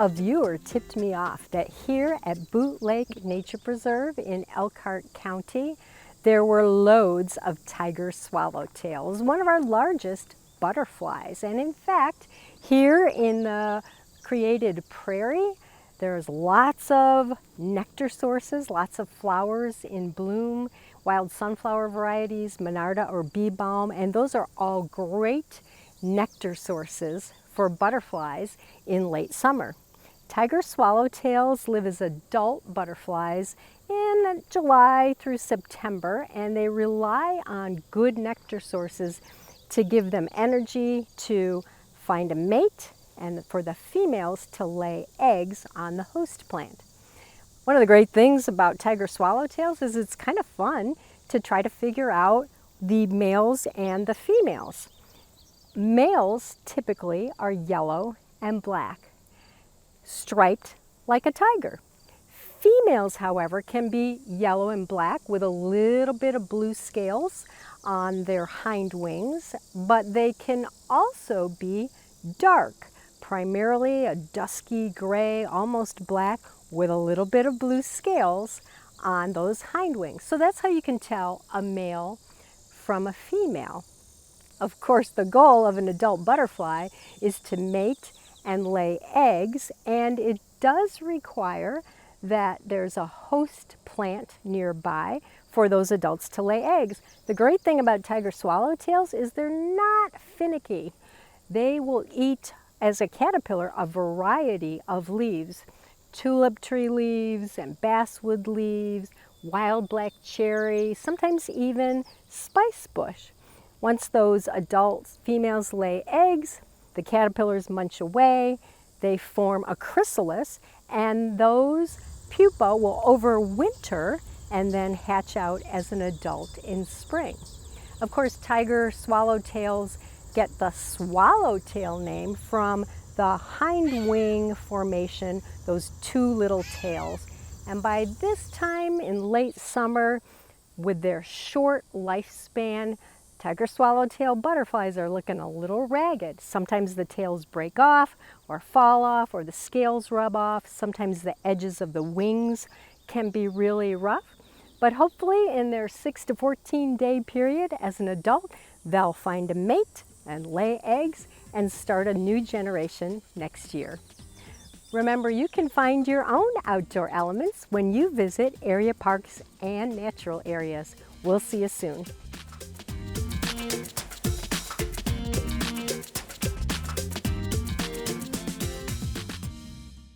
A viewer tipped me off that here at Boot Lake Nature Preserve in Elkhart County, there were loads of tiger swallowtails, one of our largest butterflies. And in fact, here in the created prairie, there's lots of nectar sources, lots of flowers in bloom, wild sunflower varieties, monarda or bee balm, and those are all great nectar sources for butterflies in late summer. Tiger swallowtails live as adult butterflies in July through September, and they rely on good nectar sources to give them energy to find a mate and for the females to lay eggs on the host plant. One of the great things about tiger swallowtails is it's kind of fun to try to figure out the males and the females. Males typically are yellow and black, striped like a tiger. Females, however, can be yellow and black with a little bit of blue scales on their hind wings, but they can also be dark, primarily a dusky gray, almost black, with a little bit of blue scales on those hind wings. So that's how you can tell a male from a female. Of course, the goal of an adult butterfly is to mate and lay eggs, and it does require that there's a host plant nearby for those adults to lay eggs. The great thing about tiger swallowtails is they're not finicky. They will eat, as a caterpillar, a variety of leaves. Tulip tree leaves and basswood leaves, wild black cherry, sometimes even spice bush. Once those adult females lay eggs, the caterpillars munch away, they form a chrysalis, and those pupa will overwinter and then hatch out as an adult in spring. Of course, tiger swallowtails get the swallowtail name from the hind wing formation, those two little tails. And by this time in late summer, with their short lifespan, tiger swallowtail butterflies are looking a little ragged. Sometimes the tails break off or fall off, or the scales rub off. Sometimes the edges of the wings can be really rough. But hopefully in their 6 to 14 day period as an adult, they'll find a mate and lay eggs and start a new generation next year. Remember, you can find your own outdoor elements when you visit area parks and natural areas. We'll see you soon.